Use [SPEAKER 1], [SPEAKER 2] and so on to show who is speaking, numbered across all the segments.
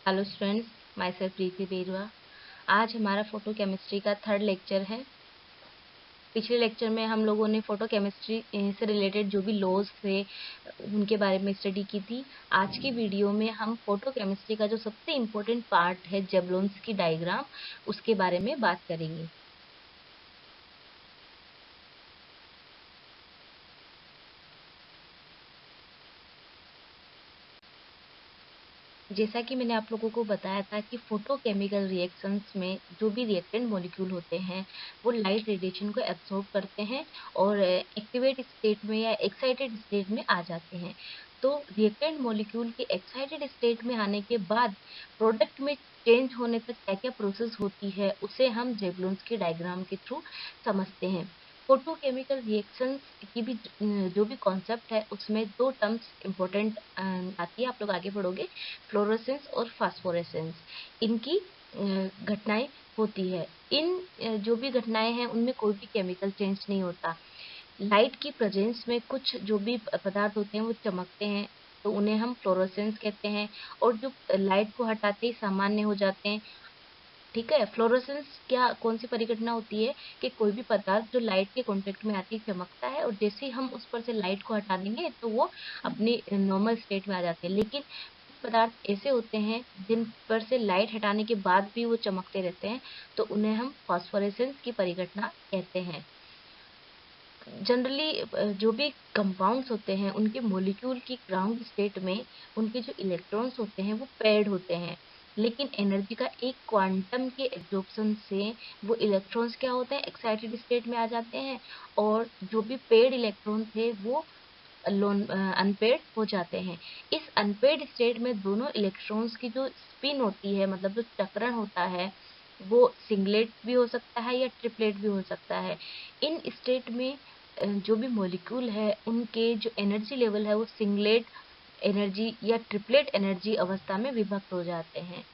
[SPEAKER 1] Hello students, my self प्रीति बेरुआ। आज हमारा photo chemistry का थर्ड लेक्चर है। पिछले लेक्चर में हम लोगों ने फोटो केमिस्ट्री से रिलेटेड जो भी लॉज थे उनके बारे में स्टडी की थी। आज की वीडियो में हम फोटो केमिस्ट्री का जो सबसे इम्पोर्टेंट पार्ट है जेबलोन्स की डायग्राम, उसके बारे में बात करेंगे। जैसा कि मैंने आप लोगों को बताया था कि फोटोकेमिकल रिएक्शंस में जो भी रिएक्टेंट मॉलिक्यूल होते हैं वो लाइट रेडिएशन को एब्सॉर्ब करते हैं और एक्टिवेट स्टेट में या एक्साइटेड स्टेट में आ जाते हैं। तो रिएक्टेंट मॉलिक्यूल के एक्साइटेड स्टेट में आने के बाद प्रोडक्ट में चेंज होने तक क्या क्या प्रोसेस होती है उसे हम जेबलोन्स के डायग्राम के थ्रू समझते हैं। फोटोकेमिकल रिएक्शंस की भी जो भी कॉन्सेप्ट है उसमें दो टर्म्स इम्पोर्टेंट आती है, आप लोग आगे पढ़ोगे। फ्लोरोसेंस और फास्फोरेसेंस, इनकी घटनाएं होती है। इन जो भी घटनाएं हैं उनमें कोई भी केमिकल चेंज नहीं होता। लाइट की प्रेजेंस में कुछ जो भी पदार्थ होते हैं वो चमकते हैं, तो उन्हें हम फ्लोरोसेंस कहते हैं। और जो लाइट को हटाते ही सामान्य हो जाते हैं। ठीक है, फ्लोरोसेंस क्या कौन सी परिघटना होती है कि कोई भी पदार्थ जो लाइट के कांटेक्ट में आती है चमकता है, और जैसे ही हम उस पर से लाइट को हटा देंगे तो वो अपनी नॉर्मल स्टेट में आ जाते हैं। लेकिन कुछ पदार्थ ऐसे होते हैं जिन पर से लाइट हटाने के बाद भी वो चमकते रहते हैं, तो उन्हें हम फास्फोरेसेंस की परिघटना कहते हैं। जनरली जो भी कंपाउंड्स होते हैं उनके मॉलिक्यूल की ग्राउंड स्टेट में उनके जो इलेक्ट्रॉन्स होते हैं वो पेयर्ड होते हैं, लेकिन एनर्जी का एक क्वांटम के एब्जॉर्प्शन से वो इलेक्ट्रॉन्स क्या होते हैं, एक्साइटेड स्टेट में आ जाते हैं। और जो भी पेयर्ड इलेक्ट्रॉन थे वो अनपेयर्ड हो जाते हैं। इस अनपेयर्ड स्टेट में दोनों इलेक्ट्रॉन्स की जो स्पिन होती है, मतलब जो चक्रण होता है, वो सिंगलेट भी हो सकता है या ट्रिपलेट भी हो सकता है। इन स्टेट में जो भी मॉलिक्यूल है उनके जो एनर्जी लेवल है वो सिंगलेट एनर्जी या ट्रिपलेट एनर्जी अवस्था में विभक्त हो जाते हैं।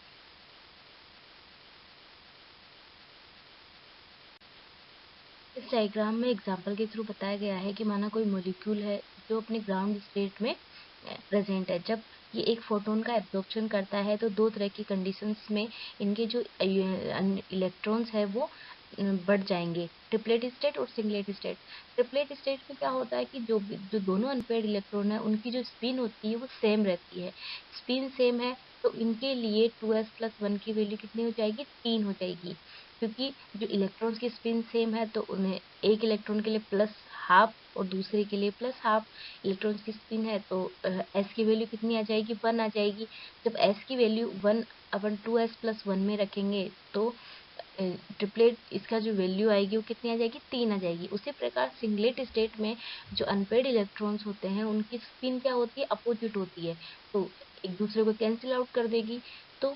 [SPEAKER 1] इस डायग्राम में एग्जाम्पल के थ्रू बताया गया है कि माना कोई मॉलिक्यूल है जो अपने ग्राउंड स्टेट में प्रेजेंट है। जब ये एक फोटोन का एब्जॉर्प्शन करता है तो दो तरह की कंडीशंस में इनके जो इलेक्ट्रॉन्स है वो बढ़ जाएंगे, ट्रिपलेट स्टेट और सिंगलेट स्टेट। ट्रिपलेट स्टेट में क्या होता है कि जो दोनों अनपेयर्ड इलेक्ट्रॉन है उनकी जो स्पिन होती है वो सेम रहती है। स्पिन सेम है तो इनके लिए 2s+1 की वैल्यू कितनी हो जाएगी, 3 हो जाएगी। क्योंकि जो इलेक्ट्रॉन्स की स्पिन सेम है तो उन्हें एक इलेक्ट्रॉन के लिए प्लस हाफ और दूसरे के लिए प्लस हाफ। इलेक्ट्रॉन्स की स्पिन है तो एस की वैल्यू कितनी आ जाएगी, 1 आ जाएगी। जब एस की वैल्यू 1 अपन 2s+1 में रखेंगे तो ट्रिपलेट इसका जो वैल्यू आएगी वो कितनी आ जाएगी, 3 आ जाएगी। उसी प्रकार सिंगलेट स्टेट में जो अनपेयर्ड इलेक्ट्रॉन्स होते हैं उनकी स्पिन क्या होती है, अपोजिट होती है, तो एक दूसरे को कैंसिल आउट कर देगी। तो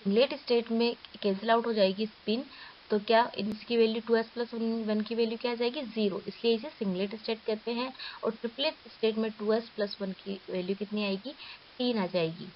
[SPEAKER 1] सिंगलेट स्टेट में कैंसिल आउट हो जाएगी स्पिन, तो क्या इसकी वैल्यू 2s+1 की वैल्यू क्या आ जाएगी, 0, इसलिए इसे सिंगलेट स्टेट कहते हैं। और ट्रिपलेट स्टेट में 2s+1 की वैल्यू कितनी आएगी, 3 आ जाएगी।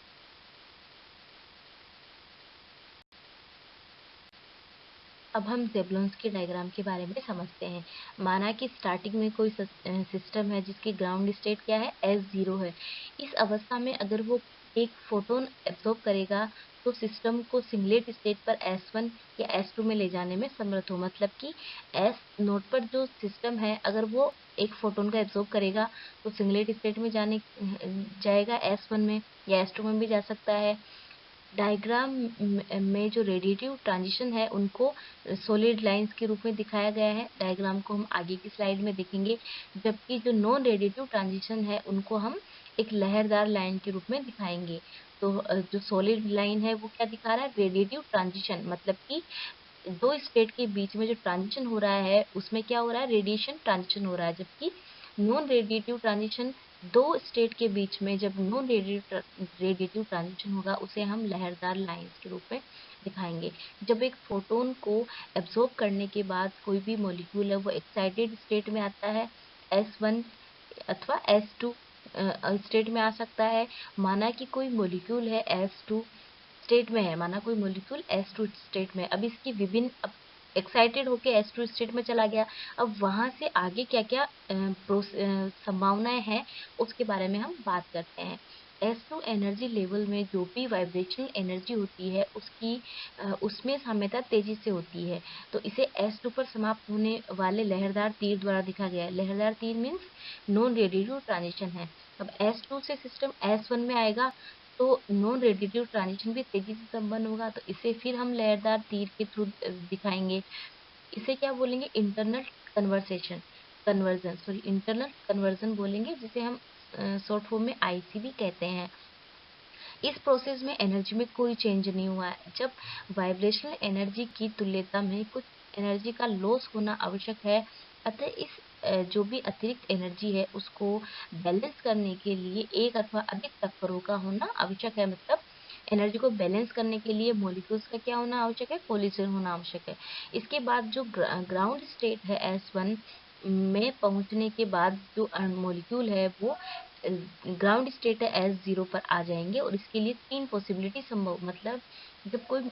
[SPEAKER 1] अब हम जेबलोन्स के डायग्राम के बारे में समझते हैं। माना कि स्टार्टिंग में कोई सिस्टम है जिसकी ग्राउंड स्टेट क्या है, S0 है। इस अवस्था में अगर वो एक फोटोन एब्जॉर्ब करेगा तो सिस्टम को सिंगलेट स्टेट पर S1 या S2 में ले जाने में समर्थ हो। मतलब कि S नोड पर जो सिस्टम है अगर वो एक फोटोन का एब्जॉर्ब करेगा तो सिंगलेट स्टेट में जाएगा S1 में या S2 में भी जा सकता है। डायग्राम में जो रेडिएटिव ट्रांजिशन है उनको सॉलिड लाइंस के रूप में दिखाया गया है। डायग्राम को हम आगे की स्लाइड में देखेंगे। जबकि जो नॉन रेडिएटिव ट्रांजिशन है उनको हम एक लहरदार लाइन के रूप में दिखाएंगे। तो जो सॉलिड लाइन है वो क्या दिखा रहा है, रेडिएटिव ट्रांजिशन, मतलब कि दो स्टेट के बीच में जो ट्रांजिशन हो रहा है उसमें क्या हो रहा है, रेडिएशन ट्रांजिशन हो रहा है। जबकि नॉन रेडिएटिव ट्रांजिशन, दो स्टेट के बीच में जब नॉन रेडिएटिव ट्रांजिशन होगा उसे हम लहरदार लाइंस के रूप में दिखाएंगे। जब एक फोटोन को एब्जॉर्ब करने के बाद कोई भी मॉलिक्यूल है वो एक्साइटेड स्टेट में आता है, S1 अथवा S2 स्टेट में आ सकता है। माना कि कोई मॉलिक्यूल है S2 स्टेट में है, माना कोई मॉलिक्यूल S2 स्टेट में, अब इसकी विभिन्न एक्साइटेड होके S2 स्टेट में चला गया। अब वहां से आगे क्या क्या संभावनाएं हैं उसके बारे में हम बात करते हैं। S2 एनर्जी लेवल में जो भी वाइब्रेशनल एनर्जी होती है उसमें साम्यता तेजी से होती है। तो इसे S2 पर समाप्त होने वाले लहरदार तीर द्वारा दिखा गया है। लहरदार तीर मीन्स नॉन रेडिएटिव ट्रांजिशन है। अब S2 से सिस्टम S1 में आएगा तो नॉन रेडिएटिव ट्रांजिशन भी तेजी से संपन्न होगा। तो इसे फिर हम लहरदार तीर के थ्रू दिखाएंगे। इसे क्या बोलेंगे? इंटरनल कन्वर्जन बोलेंगे, जिसे हम शॉर्ट फॉर्म में आईसी भी कहते हैं। इस प्रोसेस में एनर्जी में कोई चेंज नहीं हुआ है। जब वाइब्रेशनल एनर्जी की तुल्यता में कुछ एनर्जी का लॉस होना आवश्यक है, अतः इस जो भी अतिरिक्त एनर्जी है उसको बैलेंस करने के लिए एक अथवा अधिक तत्परों का होना आवश्यक है। मतलब एनर्जी को बैलेंस करने के लिए मॉलिक्यूल्स का क्या होना आवश्यक है? कोलिजन होना आवश्यक है। इसके बाद जो ग्राउंड स्टेट है S1 में पहुंचने के बाद जो मॉलिक्यूल है वो ग्राउंड स्टेट है S0 पर आ जाएंगे। और इसके लिए 3 पॉसिबिलिटी संभव, मतलब जब कोई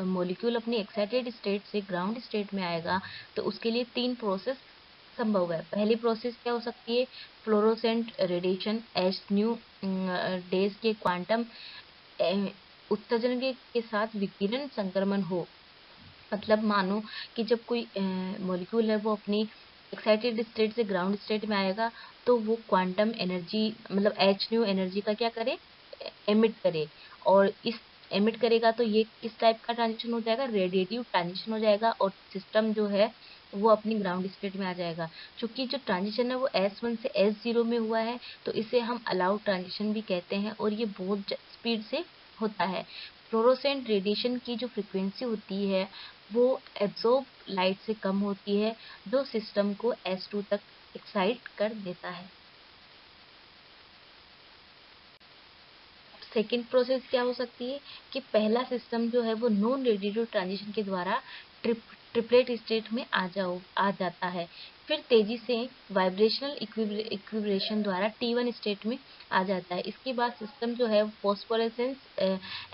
[SPEAKER 1] मॉलिक्यूल अपनी एक्साइटेड स्टेट से ग्राउंड स्टेट में आएगा तो उसके लिए 3 प्रोसेस संभव है। पहली प्रोसेस क्या हो सकती है? Fluorescent radiation H new days के क्वांटम उत्सर्जन के साथ विकिरण संक्रमण हो। मतलब मानो कि जब कोई मॉलिक्यूल है वो अपनी एक्साइटेड स्टेट से ग्राउंड स्टेट में आएगा तो वो क्वांटम एनर्जी मतलब एच न्यू एनर्जी का क्या करे? एमिट करे। और इस एमिट करेगा तो ये किस टाइप का ट्रांजिशन हो जाएगा? रेडिएटिव ट्रांजिशन हो जाएगा और सिस्टम जो है वो अपनी ग्राउंड स्टेट में आ जाएगा। क्योंकि जो ट्रांजिशन है वो S1 से S0 में हुआ है तो इसे हम अलाउड ट्रांजिशन भी कहते हैं और ये बहुत स्पीड से होता है। फ्लोरोसेंट रेडिएशन की जो फ्रीक्वेंसी होती है वो एब्जॉर्ब लाइट से कम होती है, जो सिस्टम को S2 तक एक्साइट कर देता है। सेकेंड प्रोसेस क्या हो सकती है कि पहला सिस्टम जो है वो नॉन रेडिएटिव ट्रांजिशन के द्वारा ट्रिपलेट स्टेट में आ जाता है। फिर तेजी से वाइब्रेशनल इक्विब्रेशन द्वारा T1 स्टेट में आ जाता है। इसके बाद सिस्टम जो है फॉस्फोरेसेंस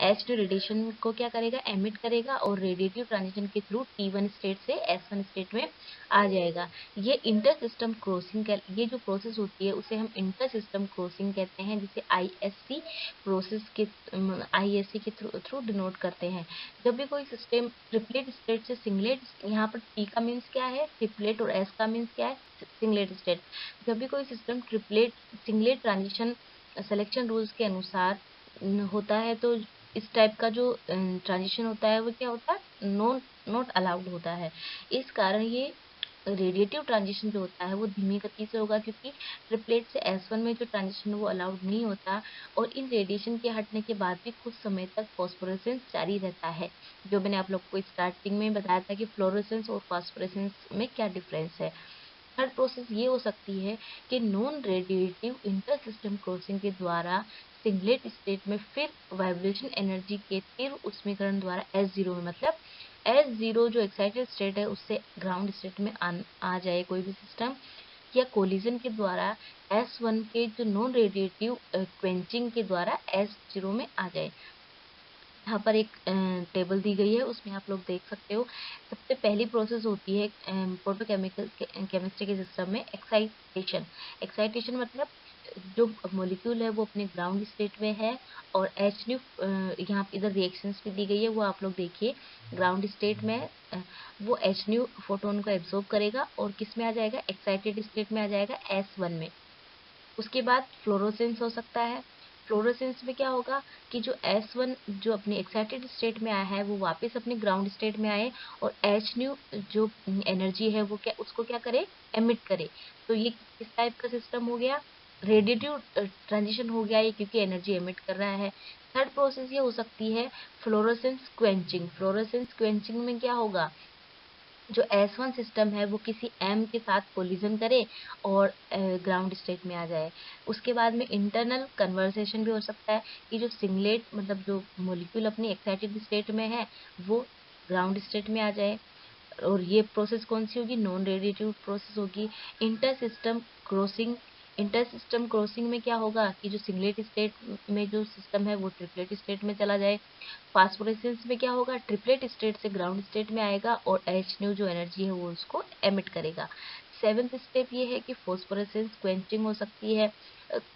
[SPEAKER 1] H2 रेडिएशन को क्या करेगा? एमिट करेगा और रेडिएटिव ट्रांजिशन के थ्रू T1 स्टेट से S1 स्टेट में आ जाएगा। ये इंटर सिस्टम क्रॉसिंग, ये जो प्रोसेस होती है उसे हम इंटर सिस्टम क्रॉसिंग कहते हैं, जिसे आईएससी के थ्रू डिनोट करते हैं। जब भी कोई सिस्टम ट्रिपलेट स्टेट से सिंगलेट, यहाँ पर टी का मीन्स क्या है? ट्रिपलेट, और एस का मीन्स क्या है? Singlet state. जब भी कोई system triplet singlet transition selection rules के अनुसार होता है तो इस टाइप का जो ट्रांजिशन होता है वो क्या होता है? नॉट अलाउड होता है। इस कारण ये रेडिएटिव ट्रांजिशन जो होता है वो धीमी गति से होगा, क्योंकि ट्रिपलेट से S1 में जो ट्रांजिशन वो अलाउड नहीं होता। और इन रेडिएशन के हटने के बाद भी कुछ समय तक फॉस्फोरेसेंस जारी रहता है। जो मैंने आप लोग को स्टार्टिंग में बताया था कि फ्लोरोसेंस और फॉस्फोरेसेंस में क्या डिफरेंस है। थर्ड प्रोसेस ये हो सकती है कि non radiative inter system crossing के द्वारा सिंगलेट स्टेट में फिर वाइब्रेशन एनर्जी के तीव्र उष्मीकरण द्वारा S0 में, मतलब S0 जो एक्साइटेड स्टेट है उससे ग्राउंड स्टेट में आ जाए कोई भी सिस्टम, या कोलिजन के द्वारा S1 के जो नॉन रेडिएटिव क्वेंचिंग के द्वारा S0 में आ जाए। यहाँ पर एक टेबल दी गई है, उसमें आप लोग देख सकते हो। सबसे पहली प्रोसेस होती है फोटोकेमिकल केमिस्ट्री के सिस्टम में एक्साइटेशन। एक्साइटेशन मतलब जो मॉलिक्यूल है वो अपने ग्राउंड स्टेट में है और एच न्यू, यहाँ इधर रिएक्शंस भी दी गई है वो आप लोग देखिए। ग्राउंड स्टेट में वो एच न्यू फोटोन को एब्जॉर्ब करेगा और किस में आ जाएगा? एक्साइटेड स्टेट में आ जाएगा, S1 में। उसके बाद फ्लोरोसेंस हो सकता है। फ्लोरोसेंस में क्या होगा कि जो S1 जो अपनी एक्साइटेड स्टेट में आया है वो वापस अपने ग्राउंड स्टेट में आए और एच न्यू जो एनर्जी है वो क्या उसको क्या करे? एमिट करे। तो ये किस टाइप का सिस्टम हो गया? रेडिएटिव ट्रांजिशन हो गया ये, क्योंकि एनर्जी एमिट कर रहा है। थर्ड प्रोसेस ये हो सकती है फ्लोरोसेंस क्वेंचिंग। फ्लोरोसेंस क्वेंचिंग में क्या होगा? जो S1 सिस्टम है वो किसी M के साथ कोलिजन करे और ग्राउंड स्टेट में आ जाए। उसके बाद में इंटरनल कन्वर्सेशन भी हो सकता है कि जो सिंगलेट मतलब जो मॉलिक्यूल अपनी एक्साइटेड स्टेट में है वो ग्राउंड स्टेट में आ जाए। और ये प्रोसेस कौन सी होगी? नॉन रेडिएटिव प्रोसेस होगी। Inter system crossing. Inter system crossing में क्या होगा कि जो सिंगलेट स्टेट में जो सिस्टम है वो ट्रिपलेट स्टेट में चला जाए। फास्फोरेसेंस में क्या होगा? ट्रिपलेट स्टेट से ग्राउंड स्टेट में आएगा और एच न्यू जो एनर्जी है वो उसको एमिट करेगा। सेवेंथ स्टेप ये है कि फॉस्फोरेसेंस क्वेंचिंग हो सकती है।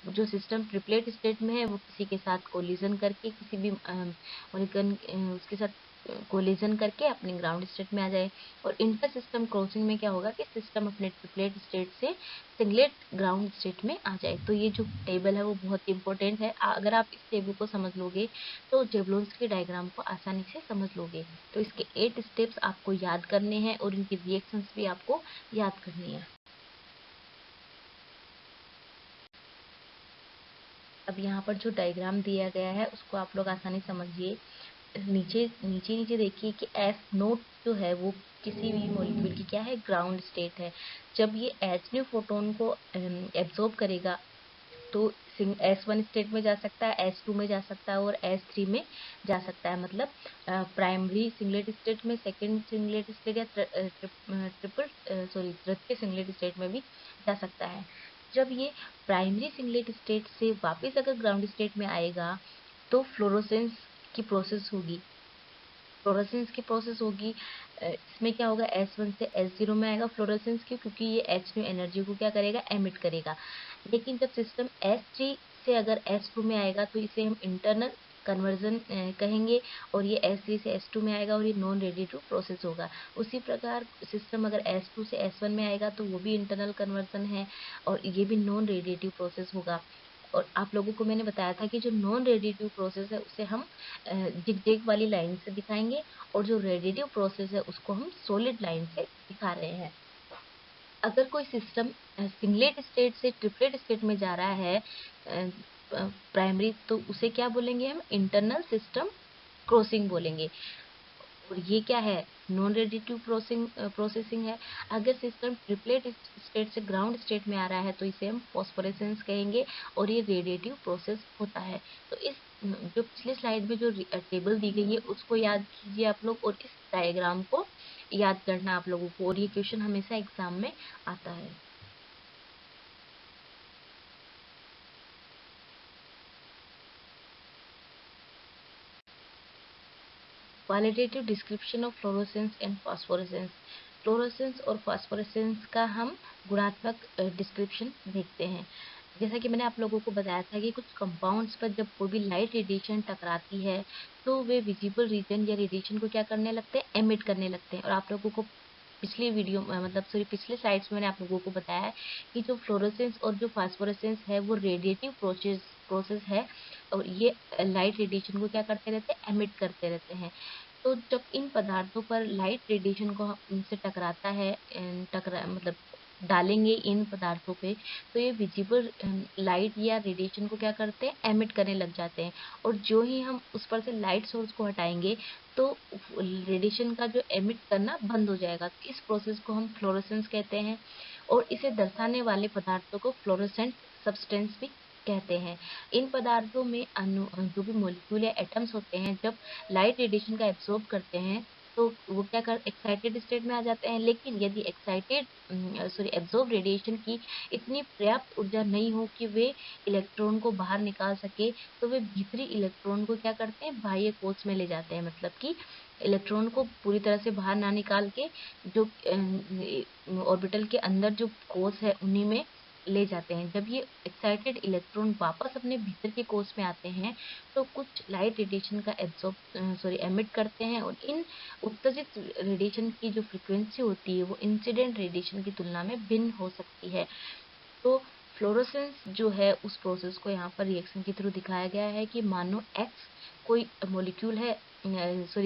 [SPEAKER 1] जो सिस्टम ट्रिपलेट स्टेट में है वो किसी के साथ कोलिजन करके किसी भी मॉलिक्यूल उसके साथ कोलिजन करके अपने ग्राउंड स्टेट में आ जाए। और इंटर सिस्टम क्रॉसिंग में क्या होगा कि सिस्टम अपने ट्रिपलेट स्टेट से सिंगलेट ग्राउंड स्टेट में आ जाए। तो ये जो टेबल है वो बहुत इंपॉर्टेंट है। अगर आप इस टेबल को समझ लोगे तो जेवलॉन्स के डायग्राम को आसानी से समझ लोगे। तो इसके 8 स्टेप्स आपको याद करने हैं और इनकी रिएक्शंस भी आपको याद करनी है। अब यहाँ पर जो डायग्राम दिया गया है उसको आप लोग आसानी समझिए। नीचे नीचे नीचे देखिए कि एस नोट जो है वो किसी भी मॉलिक्यूल की क्या है, ग्राउंड स्टेट है। जब ये एच न्यू फोटोन को एब्जॉर्ब करेगा तो S1 स्टेट में जा सकता है, S2 में जा सकता है और S3 में जा सकता है। मतलब प्राइमरी सिंगलेट स्टेट में, सेकंड सिंगलेट स्टेट या तृतीय सिंगलेट स्टेट में भी जा सकता है। जब ये प्राइमरी सिंगलेट स्टेट से वापस अगर ग्राउंड स्टेट में आएगा तो फ्लोरोसेंस की प्रोसेस होगी। फ्लोरेसेंस की प्रोसेस होगी। इसमें क्या होगा, S1 से S0 में आएगा फ्लोरेसेंस की, क्योंकि ये H न्यू एनर्जी को क्या करेगा, एमिट करेगा। लेकिन जब सिस्टम S3 से अगर S2 में आएगा तो इसे हम इंटरनल कन्वर्जन कहेंगे, और ये S3 से S2 में आएगा और ये नॉन रेडिएटिव प्रोसेस होगा। उसी प्रकार सिस्टम अगर S2 से S1 में आएगा तो वो भी इंटरनल कन्वर्जन है और ये भी नॉन रेडिएटिव प्रोसेस होगा। और आप लोगों को मैंने बताया था कि जो नॉन रेडिएटिव प्रोसेस है उसे हम जिग वाली लाइन से दिखाएंगे, और जो रेडिएटिव प्रोसेस है उसको हम सॉलिड लाइन से दिखा रहे हैं। अगर कोई सिस्टम सिंगलेट स्टेट से ट्रिपलेट स्टेट में जा रहा है प्राइमरी, तो उसे क्या बोलेंगे हम, इंटरनल सिस्टम क्रॉसिंग बोलेंगे। और ये क्या है, नॉन रेडिएटिव प्रोसेसिंग है। अगर सिस्टम ट्रिपलेट स्टेट से ग्राउंड स्टेट में आ रहा है तो इसे हम फॉस्फोरेसेंस कहेंगे और ये रेडिएटिव प्रोसेस होता है। तो इस जो पिछले स्लाइड में जो टेबल दी गई है उसको याद कीजिए आप लोग, और इस डायग्राम को याद करना आप लोगों को, और ये क्वेश्चन हमेशा एग्जाम में आता है। Qualitative description of fluorescence and phosphorescence. Fluorescence और फास्फोरेसेंस का हम गुणात्मक डिस्क्रिप्शन देखते हैं। जैसा कि मैंने आप लोगों को बताया था कि कुछ कंपाउंड्स पर जब कोई भी लाइट रेडिएशन टकराती है तो वे विजिबल रीजन या रेडिएशन को क्या करने लगते हैं, एमिट करने लगते हैं। और आप लोगों को पिछली वीडियो मतलब सॉरी पिछले स्लाइड्स में मैंने आप लोगों को बताया है कि जो फ्लोरोसेंस और जो फास्फोरेसेंस है वो रेडिएटिव प्रोसेस है, और ये लाइट रेडिएशन को क्या करते रहते हैं, एमिट करते रहते हैं। तो जब इन पदार्थों पर लाइट रेडिएशन को उनसे टकराता है, टकरा मतलब डालेंगे इन पदार्थों पे, तो ये विजिबल लाइट या रेडिएशन को क्या करते हैं, एमिट करने लग जाते हैं। और जो ही हम उस पर से लाइट सोर्स को हटाएंगे तो रेडिएशन का जो एमिट करना बंद हो जाएगा। तो इस प्रोसेस को हम फ्लोरोसेंस कहते हैं, और इसे दर्शाने वाले पदार्थों को फ्लोरोसेंट सब्सटेंस भी कहते हैं। इन पदार्थों में जो भी मॉलिक्यूल या एटम्स होते हैं जब लाइट रेडिएशन का एब्सॉर्ब करते हैं तो वो क्या कर एक्साइटेड स्टेट में आ जाते हैं। लेकिन यदि एब्सॉर्ब रेडिएशन की इतनी पर्याप्त ऊर्जा नहीं हो कि वे इलेक्ट्रॉन को बाहर निकाल सके, तो वे भीतरी इलेक्ट्रॉन को क्या करते हैं, बाह्य कोश में ले जाते हैं। मतलब कि इलेक्ट्रॉन को पूरी तरह से बाहर ना निकाल के जो ऑर्बिटल के अंदर जो कोश है उन्हीं में ले जाते हैं। जब ये एक्साइटेड इलेक्ट्रॉन वापस अपने भीतर के कोश में आते हैं तो कुछ लाइट रेडिएशन का एमिट करते हैं, और इन उत्तेजित रेडिएशन की जो फ्रीक्वेंसी होती है वो इंसिडेंट रेडिएशन की तुलना में भिन्न हो सकती है। तो फ्लोरोसेंस जो है उस प्रोसेस को यहाँ पर रिएक्शन के थ्रू दिखाया गया है कि मानो एक्स कोई मॉलिक्यूल है,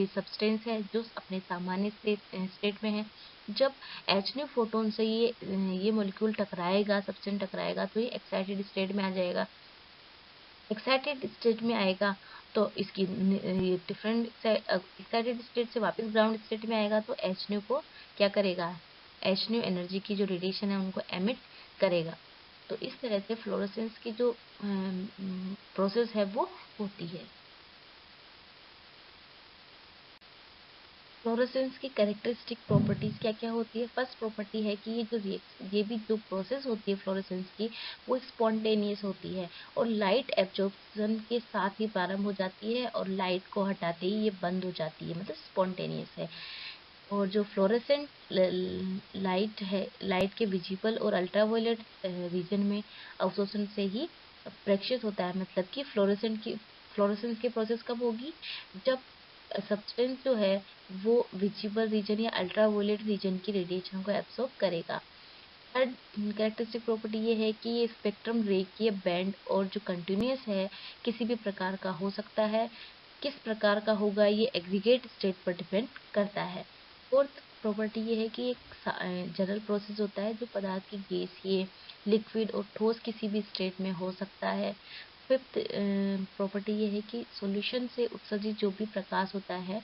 [SPEAKER 1] सब्सटेंस है जो अपने सामान्य स्टेट में है। जब एच न्यू फोटोन से ये मॉलिक्यूल टकराएगा, सब्सटेंस टकराएगा, तो ये एक्साइटेड स्टेट में आ जाएगा। एक्साइटेड स्टेट में आएगा तो इसकी डिफरेंट एक्साइटेड स्टेट से वापस ग्राउंड स्टेट में आएगा तो एच न्यू को क्या करेगा, एच न्यू एनर्जी की जो रेडिएशन है उनको एमिट करेगा। तो इस तरह से फ्लोरोसेंस की जो प्रोसेस है वो होती है। फ्लोरोसेंस की कैरेक्टरिस्टिक प्रॉपर्टीज क्या क्या होती है। फर्स्ट प्रॉपर्टी है कि ये भी जो प्रोसेस होती है फ्लोरोसेंस की वो स्पॉन्टेनियस होती है, और लाइट एब्जॉर्प्शन के साथ ही प्रारंभ हो जाती है और लाइट को हटाते ही ये बंद हो जाती है, मतलब स्पॉन्टेनियस है। और जो फ्लोरेसेंट लाइट है, लाइट के विजिबल और अल्ट्रावायलेट रीजन में अवशोषण से ही प्रेक्षित होता है। मतलब कि फ्लोरेसेंस की प्रोसेस कब होगी, जब सब्सटेंस जो है वो विजिबल रीजन या अल्ट्रावायलेट रीजन की रेडिएशन को एब्सॉर्ब करेगा। थर्ड कैरेक्टरिस्टिक प्रॉपर्टी ये है कि ये स्पेक्ट्रम रेखीय बैंड और जो कंटिन्यूअस है किसी भी प्रकार का हो सकता है। किस प्रकार का होगा ये एग्रीगेट स्टेट पर डिपेंड करता है। फोर्थ प्रॉपर्टी ये है कि एक जनरल प्रोसेस होता है जो पदार्थ की गैसीय, लिक्विड और ठोस किसी भी स्टेट में हो सकता है। फिफ्थ प्रॉपर्टी ये है कि सॉल्यूशन से उत्सर्जित जो भी प्रकाश होता है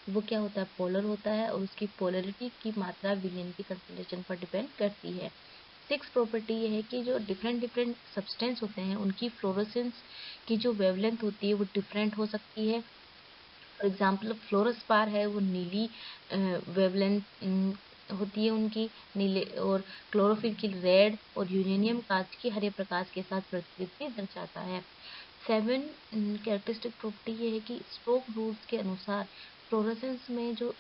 [SPEAKER 1] वो क्या होता है, पोलर होता है, और उसकी पोलरिटी की मात्रा विलयन की कंसंट्रेशन पर डिपेंड करती है। सिक्स प्रॉपर्टी ये है कि जो डिफरेंट डिफरेंट सब्सटेंस होते हैं उनकी फ्लोरोसेंस की जो वेवलेंथ होती है वो डिफरेंट हो सकती है। फॉर एग्जाम्पल फ्लोरोस्पार है वो नीली वेवलेंथ होती है उनकी, नीले, और क्लोरोफिल की रेड, और यूरेनियम कांच की हरे प्रकाश के साथ प्रकृति दर्शाता है। सेवन कैरेक्टरिस्टिक प्रॉपर्टी ये है कि स्टोक रूल्स के अनुसार फ्लोरेसेंस में जो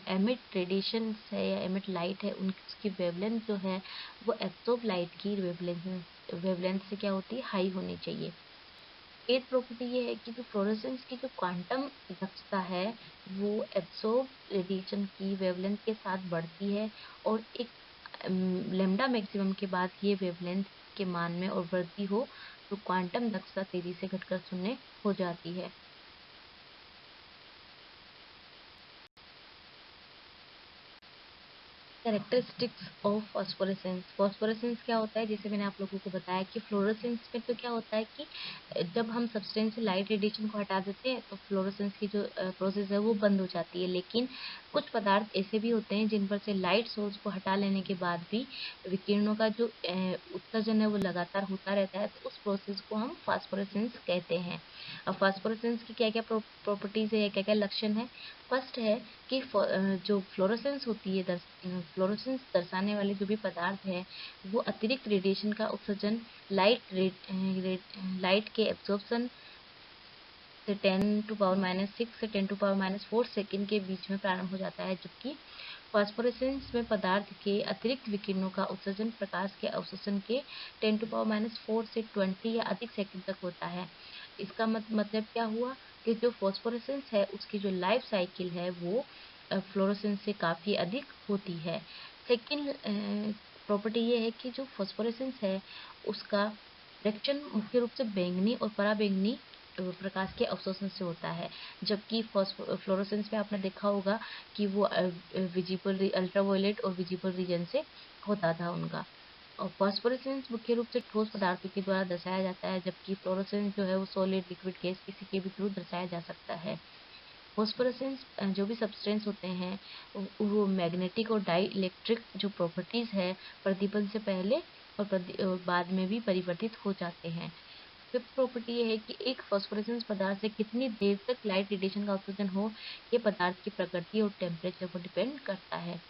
[SPEAKER 1] एमिट रेडिएशन है या एमिट लाइट है उसकी वेवलेंथ जो है वो एब्सॉर्ब लाइट की वेवलेंथ से क्या होती है, हाई होनी चाहिए। एथ प्रॉपर्टी ये है कि जो फ्लोरेसेंस की जो क्वांटम दक्षता है वो एब्सॉर्ब रेडिएशन की वेवलेंथ के साथ बढ़ती है, और एक लेमडा मैक्सिमम के बाद ये वेवलेंथ के मान में और वृद्धि हो तो क्वांटम दक्षता तेजी से घटकर शून्य हो जाती है। Characteristics of phosphorescence. फॉस्फोरेसेंस क्या होता है, जैसे मैंने आप लोगों को बताया कि फ्लोरेसेंस में तो क्या होता है कि जब हम सब्सटेंस से लाइट रेडिएशन को हटा देते हैं तो फ्लोरेसेंस की जो प्रोसेस है वो बंद हो जाती है। लेकिन कुछ पदार्थ ऐसे भी होते हैं जिन पर से लाइट सोर्स को हटा लेने के बाद भी विकिरणों का जो उत्सर्जन है वो लगातार होता रहता है, तो उस प्रोसेस को हम फास्फोरेसेंस कहते हैं। अब फास्फोरेसेंस की क्या क्या प्रॉपर्टीज है या क्या क्या लक्षण है। फर्स्ट है कि जो फ्लोरोसेंस होती है, फ्लोरोसेंस दर्शाने वाले जो भी पदार्थ है वो अतिरिक्त रेडिएशन का उत्सर्जन लाइट के एब्जॉर्प्शन से 10⁻⁻6 से 10⁻⁴ सेकेंड के बीच में प्रारंभ हो जाता है, जबकि फास्फोरेसेंस में पदार्थ के अतिरिक्त विकिरणों का उत्सर्जन प्रकाश के अवशोषण के 10⁻⁴ से 20 या अधिक सेकंड तक होता है। इसका मतलब क्या हुआ कि जो फास्फोरेसेंस है उसकी जो लाइफ साइकिल है वो फ्लोरोसेंस से काफ़ी अधिक होती है। सेकंड प्रॉपर्टी ये है कि जो फास्फोरेसेंस है उसका रिएक्शन मुख्य रूप से बैंगनी और पराबैंगनी प्रकाश के अवशोषण से होता है, जबकि फ्लोरोसेंस में आपने देखा होगा कि वो विजिबल अल्ट्रावायलेट और विजिबल रीजन से होता था उनका। और फास्फोरेसेंस मुख्य रूप से ठोस पदार्थों के द्वारा दर्शाया जाता है, जबकि फ्लोरोसेंस जो है वो सॉलिड, लिक्विड, गैस किसी के भी थ्रू दर्शाया जा सकता है। फास्फोरेसेंस जो भी सब्सटेंस होते हैं वो मैग्नेटिक और डाई इलेक्ट्रिक जो प्रॉपर्टीज है प्रतिबंध से पहले और बाद में भी परिवर्तित हो जाते हैं। फिफ्थ प्रॉपर्टी ये है कि एक फास्फोरेसेंस पदार्थ से कितनी देर तक लाइट रेडिएशन का उत्सर्जन हो ये पदार्थ की प्रकृति और टेम्परेचर पर डिपेंड करता है।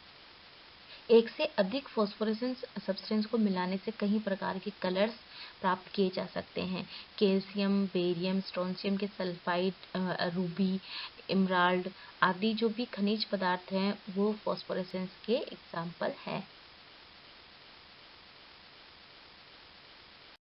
[SPEAKER 1] एक से अधिक फास्फोरेसेंस सब्सटेंस को मिलाने से कई प्रकार के कलर्स प्राप्त किए जा सकते हैं। कैल्शियम, बेरियम, स्ट्रोंशियम के सल्फाइड, रूबी, इमराल्ड आदि जो भी खनिज पदार्थ हैं वो फास्फोरेसेंस के एग्जाम्पल हैं।